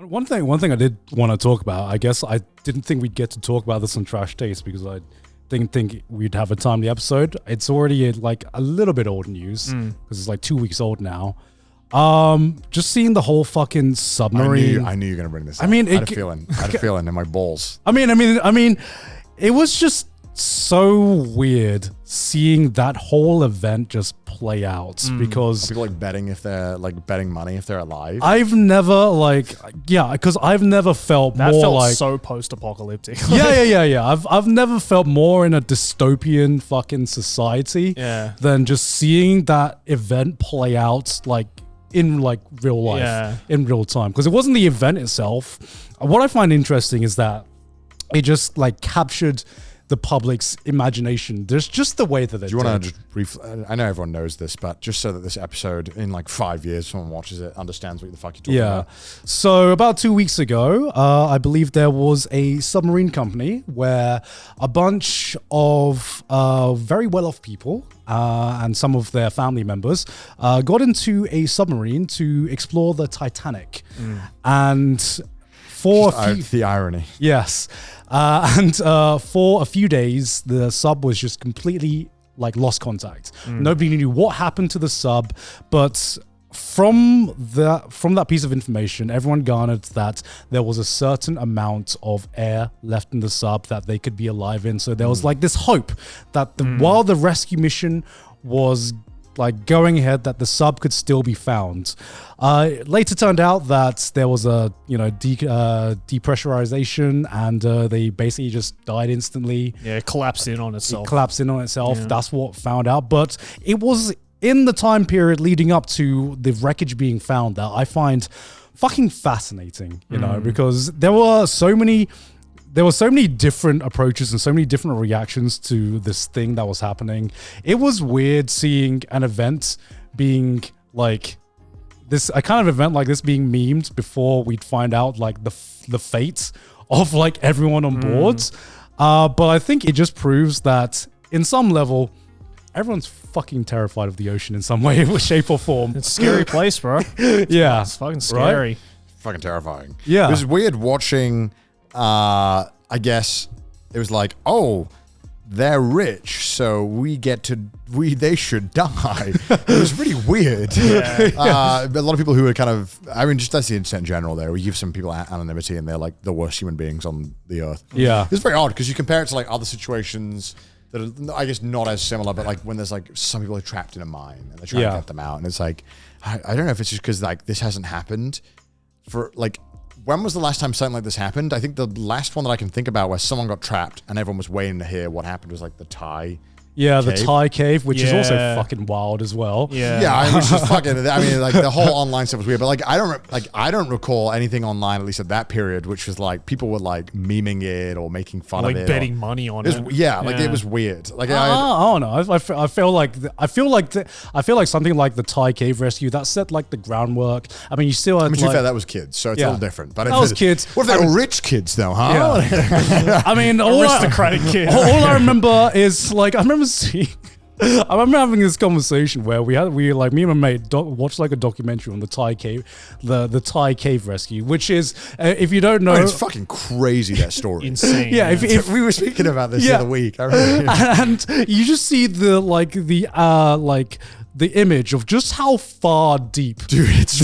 One thing I did want to talk about, I guess I didn't think we'd get to talk about this on Trash Taste because I didn't think we'd have a timely episode. It's already like a little bit old news because it's like 2 weeks old now. Just seeing the whole fucking submarine. I knew you were gonna bring this up. I mean, I had a feeling in my balls. I mean, it was just so weird seeing that whole event just play out because people like betting if they're like betting money if they're alive. I've never because I've never felt that more felt like so post-apocalyptic. Yeah. I've never felt more in a dystopian fucking society than just seeing that event play out like in like real life in real time, because it wasn't the event itself. What I find interesting is that it just like captured the public's imagination. There's just the way that they do. You want to just briefly? I know everyone knows this, but just so that this episode in like 5 years, someone watches it, understands what the fuck you're talking about. So about 2 weeks ago, I believe there was a submarine company where a bunch of very well-off people and some of their family members got into a submarine to explore the Titanic, and for the irony. Yes. And for a few days, the sub was just completely like lost contact. Nobody knew what happened to the sub, but from that piece of information, everyone garnered that there was a certain amount of air left in the sub that they could be alive in. So there was like this hope that while the rescue mission was like going ahead, that the sub could still be found. Later turned out that there was a depressurization, and they basically just died instantly. Yeah, it collapsed in on itself. Yeah. That's what found out. But it was in the time period leading up to the wreckage being found that I find fucking fascinating, you know, because there were so many different approaches and so many different reactions to this thing that was happening. It was weird seeing an event being like this, a kind of event like this being memed before we'd find out like the fate of like everyone on board. But I think it just proves that in some level, everyone's fucking terrified of the ocean in some way, shape or form. It's a scary place, bro. Yeah. It's fucking scary. Right? Fucking terrifying. Yeah. It was weird watching... I guess it was like, oh, they're rich, so they should die. It was really weird. A lot of people who are kind of, I mean, just that's the internet in general there. We give some people anonymity and they're like the worst human beings on the earth. Yeah. It's very odd because you compare it to like other situations that are, I guess, not as similar, but like when there's like some people are trapped in a mine and they're trying to get them out. And it's like, I don't know if it's just because like this hasn't happened for like, when was the last time something like this happened? I think the last one that I can think about where someone got trapped and everyone was waiting to hear what happened was like the Thai. Yeah, cave. the Thai cave, which is also fucking wild as well. Yeah, which is fucking. I mean, like the whole online stuff was weird, but like I don't recall anything online, at least at that period, which was like people were like memeing it or making fun of it, like betting money on it. Yeah, like it was weird. Like I don't know. I feel like something like the Thai cave rescue that set like the groundwork. I mean, you still had, to be fair, that was kids, so it's a little different. But that was kids. What if they were rich kids though, huh? Yeah. I mean, aristocratic kids. All I remember is like I remember having this conversation where me and my mate watched like a documentary on the Thai cave, the Thai cave rescue, which is if you don't know, it's fucking crazy, that story. Insane. Yeah, if we were speaking about this the other week, I remember. And you just see the image of just how far deep, dude, it's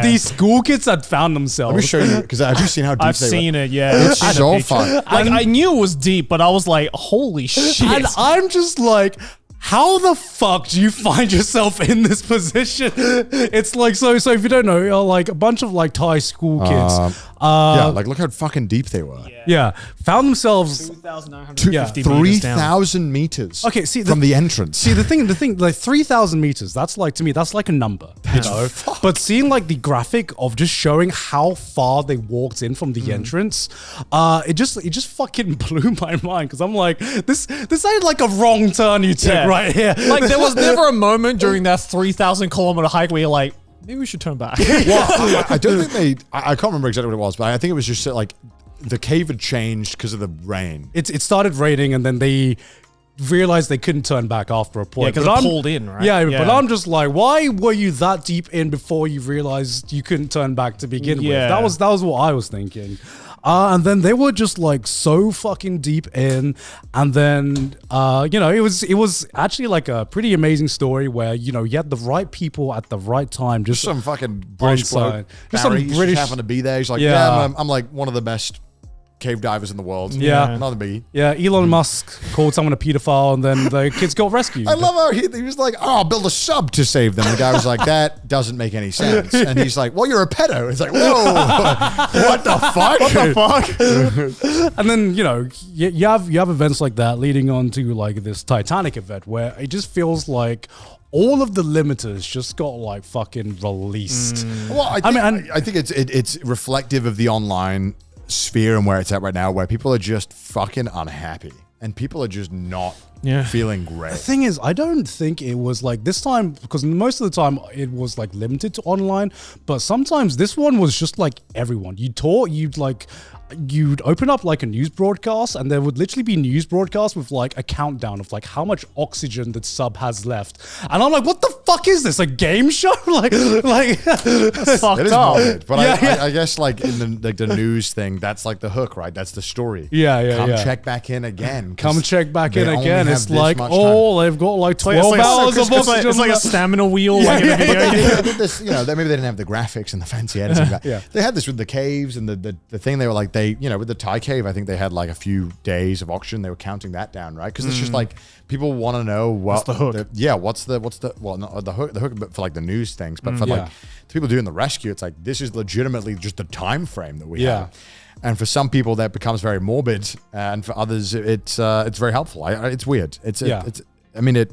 these school kids had found themselves. Let me show you, because have you seen how deep I've seen it, yeah. It's so fun. Like I knew it was deep, but I was like, holy shit. And I'm just like, how the fuck do you find yourself in this position? It's like, so if you don't know, like a bunch of like Thai school kids. Like look how fucking deep they were. Yeah. Found themselves 2,950 3,000 meters. Okay, see from the entrance. See the thing, like 3,000 meters. That's like, to me, that's like a number, you know. But seeing like the graphic of just showing how far they walked in from the entrance, it just fucking blew my mind, because I'm like, this ain't like a wrong turn you took right here. Like there was never a moment during that 3,000 kilometer hike where you're like, maybe we should turn back. Well, I don't think I can't remember exactly what it was, but I think it was just like the cave had changed because of the rain. It started raining, and then they realized they couldn't turn back after a point. because it pulled in, right? Yeah, but I'm just like, why were you that deep in before you realized you couldn't turn back to begin with? That was what I was thinking. And then they were just like so fucking deep in, and then it was actually like a pretty amazing story where you had the right people at the right time. Just some fucking British bloke. Just some Barry, British happened to be there. He's like, I'm like one of the best cave divers in the world. Yeah. Another biggie. Yeah, Elon Musk called someone a pedophile, and then the kids got rescued. I love how he was like, I'll build a sub to save them. The guy was like, that doesn't make any sense. And he's like, well, you're a pedo. It's like, whoa, what the fuck? What the fuck? And then, you have events like that leading on to like this Titanic event where it just feels like all of the limiters just got like fucking released. Well, I think it's reflective of the online sphere and where it's at right now, where people are just fucking unhappy and people are just not feeling great. The thing is, I don't think it was like this time, because most of the time it was like limited to online, but sometimes this one was just like everyone. You'd open up like a news broadcast and there would literally be news broadcasts with like a countdown of like how much oxygen the sub has left. And I'm like, what the fuck is this? A game show? like That's fucked it is up. morbid, but I guess like in the news thing, that's like the hook, right? That's the story. Yeah. Check back in again. Come check back in again. It's like, they've got like 12 It's like hours of oxygen. It's like a stamina wheel. Yeah, like in a video. They did this, maybe they didn't have the graphics and the fancy editing. Yeah. They had this with the caves and the thing. They were like, with the Thai cave, I think they had like a few days of oxygen. They were counting that down, right? Because it's just like people want to know what's the hook. What's the hook, but for like the news things, but for like the people doing the rescue, it's like this is legitimately just the time frame that we have. And for some people, that becomes very morbid, and for others, it's very helpful. It's weird. It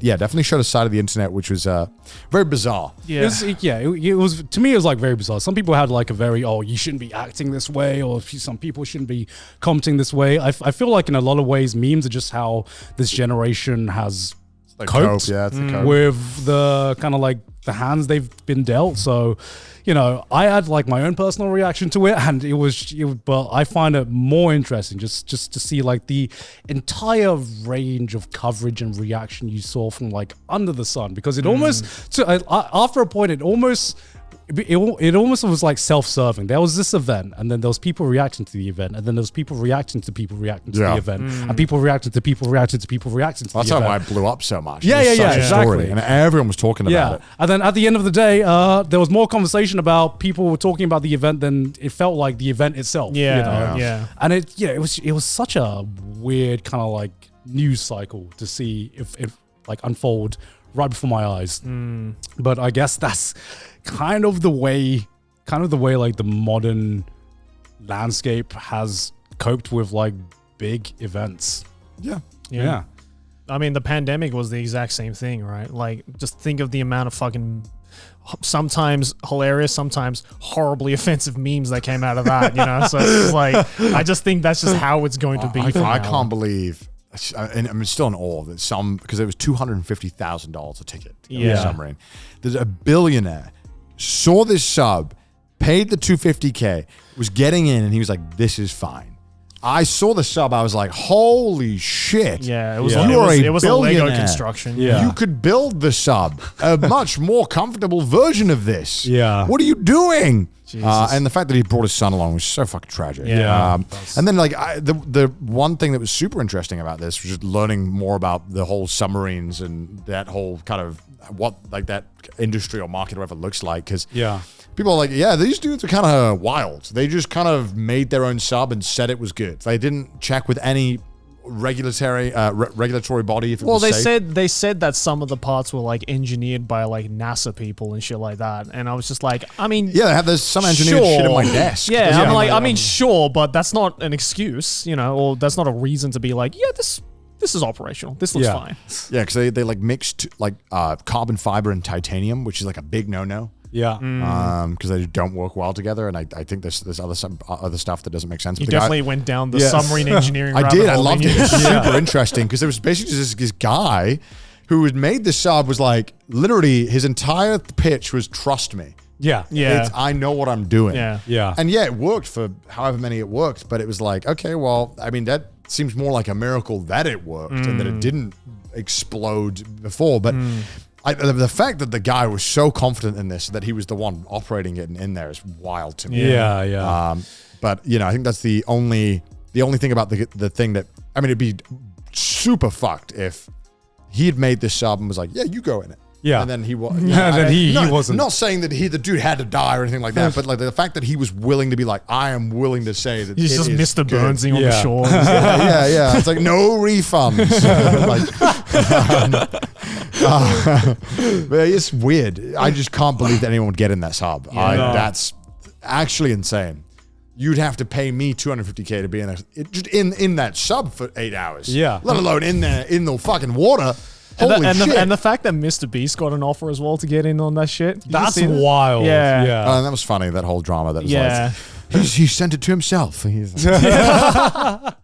definitely showed a side of the internet which was very bizarre. It was to me. It was like very bizarre. Some people had like a very you shouldn't be acting this way, or some people shouldn't be commenting this way. I feel like in a lot of ways, memes are just how this generation has coped with the kind of like the hands they've been dealt. So, I had like my own personal reaction to it, and but I find it more interesting just to see like the entire range of coverage and reaction you saw from like under the sun, because it almost after a point it almost was like self-serving. There was this event, and then there was people reacting to the event, and then there was people reacting to people reacting to the event, and people reacting to people reacting to people reacting to the event. That's how it blew up so much. Yeah, exactly. And everyone was talking about it. And then at the end of the day, there was more conversation about people were talking about the event than it felt like the event itself. And it was such a weird kind of like news cycle to see if like unfold right before my eyes. But I guess that's kind of the way like the modern landscape has coped with like big events. Yeah. I mean, the pandemic was the exact same thing, right? Like, just think of the amount of fucking sometimes hilarious, sometimes horribly offensive memes that came out of that, So it's like, I just think that's just how it's going to be. I can't believe. And I'm still in awe that because it was $250,000 a ticket to go to Submarine. There's a billionaire saw this sub, paid the $250K, was getting in, and he was like, "This is fine." I saw the sub. I was like, "Holy shit!" Yeah, it was a Lego construction. Yeah. You could build the sub, a much more comfortable version of this. Yeah. What are you doing? And the fact that he brought his son along was so fucking tragic. Yeah. And then like the one thing that was super interesting about this was just learning more about the whole submarines and that whole kind of what like that industry or market or whatever looks like. Because people are like, these dudes are kind of wild. They just kind of made their own sub and said it was good. They didn't check with any regulatory body if it was safe. they said that some of the parts were like engineered by like NASA people and shit like that, and I was just like, I mean, there's some engineered shit in my desk. I'm like, I mean, sure, but that's not an excuse, or that's not a reason to be like, this is operational, this looks fine. Because they like mixed like carbon fiber and titanium, which is like a big no-no. Because they don't work well together, and I think there's other stuff that doesn't make sense. You definitely went down the submarine engineering. I did. I loved it. It's Yeah. super interesting because there was basically just this guy who had made the sub was like literally his entire pitch was trust me. I know what I'm doing. Yeah. And it worked for however many it worked, but it was like, okay, well, I mean that seems more like a miracle that it worked and that it didn't explode before. But the fact that the guy was so confident in this that he was the one operating it in there is wild to me. Yeah. But you know, I think that's the only thing about the thing that, I mean, it'd be super fucked if he had made this sub and was like, yeah, you go in it. Yeah. And then he was. And then he wasn't. Not saying that the dude had to die or anything like that, but like the fact that he was willing to be like, I am willing to say that He's just Mr. good. Burnsing on the shore. Yeah. It's like no refunds. But it's weird. I just can't believe that anyone would get in that sub. That's actually insane. You'd have to pay me $250K to be in there, just in that sub for 8 hours. Yeah. Let alone in the fucking water. And the fact that Mr. Beast got an offer as well to get in on that shit. That's wild. Yeah. And that was funny, that whole drama that was like, he sent it to himself. He's like,